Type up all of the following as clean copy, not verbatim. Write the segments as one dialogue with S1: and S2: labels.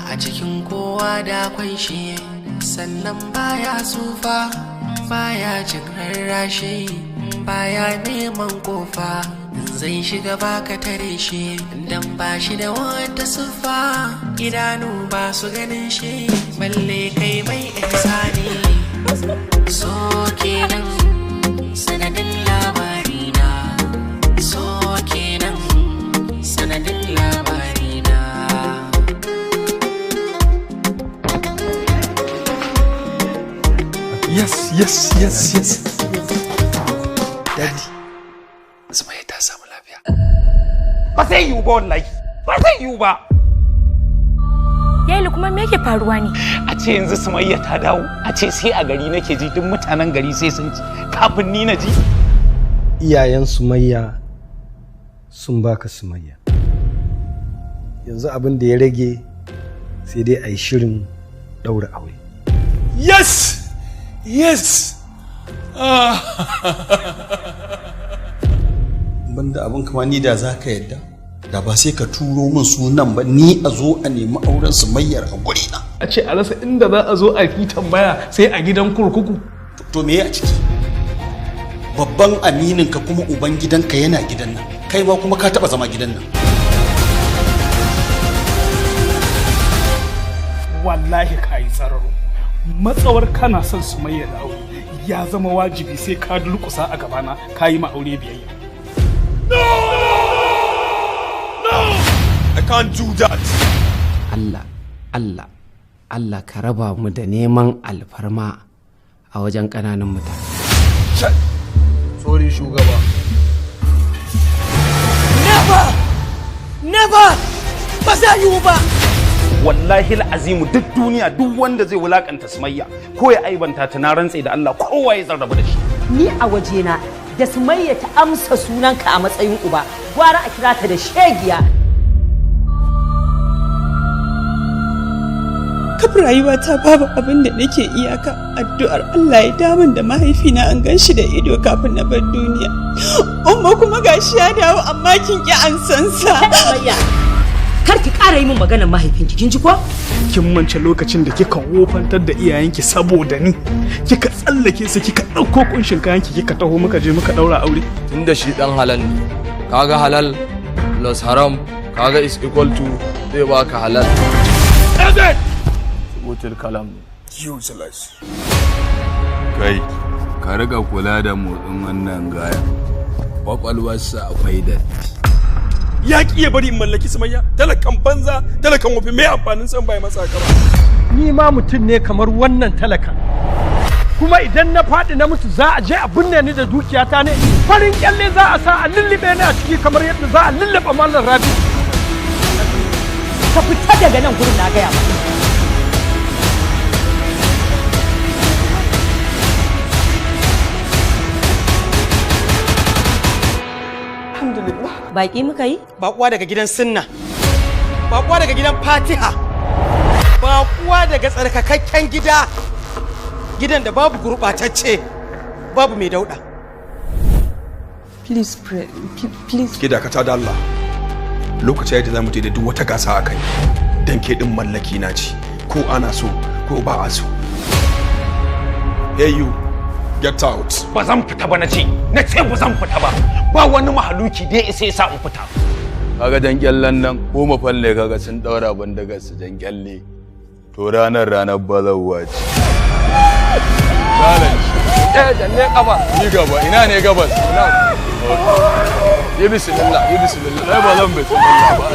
S1: A cikin kowa da akwai shi, sannan baya tsufa, baya jin rarrashi, baya neman kofa. Zai shiga baka tare shi, dan ba shi da wata siffa. Idanu ba su ganin shi, balle kai mai ihsani. So kenan sanadin labarina, so kenan sanadin labarina.
S2: Yes. Daddy, Sumayya ta samu lafiya.
S3: Ba zai yiwu ba wallahi. Ba zai yiwu ba.
S4: Yayi kuma me yake faruwa ne?
S3: A ce yanzu Sumayya ta dawo, a ce sai a gari nake ji duk mutanen gari sai sun ji kafin ni na ji.
S2: Iyayen Sumayya sun baka Sumayya. Yanzu abin da ya rage sai dai a yi shirin ɗaura aure.
S5: Yes! Banda abin kama ni da za ka yadda, da ba sai ka turo min sunan ba, ni a zo a nemi auren Sumayyar a gurina.
S6: A ce a rasa inda za a zo a yi tambaya sai a gidan kurkuku.
S5: To me a ciki? Babban amininka kuma uban gidanka yana gidan nan, kai ma kuma ka taba zama gidan nan.
S6: Wallahi ka yi tsararo. Matsawar kana son Sumayya da aure, ya zama wajibi sai ka durƙusa a gabana ka yi ma aure biyayya.
S5: No! I can't do that.
S1: Allah ka raba mu da neman alfarma a wajen ƙananan mutane.
S6: Sorry shugaba.
S3: Never! Ba zai yiwu ba! Wallahi al'azimu duk duniya duk wanda zai wulakanta Sumayya ko ya aibanta ta na rantse da Allah kowa ya zarraba da shi.
S7: Ni a wajena da Sumayya ta amsa sunanka a matsayin uba, gwara a kira ta da shegiya.
S8: Kafin rayuwata babu abin da nake iyaka addu'ar Allah ya damun da mahaifina an gan shi da ido kafin na bar duniya. Umma kuma gashi ya dawo amma kin ki an san sa.
S7: Kar ki ƙara yi min maganar mahaifinki, kin ji ko?
S6: Kin mance lokacin da kika wofantar da iyayenki saboda ni, kika tsallake su kika ɗauko kunshin kayanki kika taho muka je muka ɗaura aure.
S9: Tunda shi ɗan halal ne, kaga halal plus haram kaga is equal to zai baka halal.
S5: Ezek!
S9: Subutul kalam.
S5: Useless.
S10: Kai, ka riga kula da motsin wannan gaya. Kwakwalwarsa akwai datti.
S5: Ya ki ya bari in mallaki Sumayya, talakan banza, talakan wofi, mai amfanin san bai masa haka ba.
S6: Ni ma mutum ne kamar wannan talaka. Kuma idan na faɗi na mutu za a je a binne ni da dukiyata ne. Farin kyalle za a sa a lullube ni a ciki kamar yadda za a lullube Mallam Rabi.
S7: Ka fita daga nan gurin na gaya maka. Baki muka yi?
S3: Bakuwa daga gidan Sunna. Bakuwa daga gidan Fatiha. Bakuwa daga tsarkakakken gida. Gidan da babu gurɓatacce, babu mai dauɗa.
S8: Please pray, please.
S5: Ki dakata da Allah. Lokaci yadda za mu da duk wata gasa a kai. Dan ke din mallaki na ci, ko ana so ko ba a so. Hey you. Get out.
S3: Ba zan fita ba na ce ba zan fita ba. Ba wani mahaluki da ya isa ya sa in fita.
S10: Kaga dan kyallen nan ko mafalle kaga sun daura bandagar su dan kyalle. To ranar bazawa ce.
S9: Janne kafa.
S10: Ni gaba, ina ne gabas? Ina.
S9: Yi bismillah.
S10: Ai ba zan bismillah ba.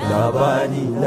S4: Labarina.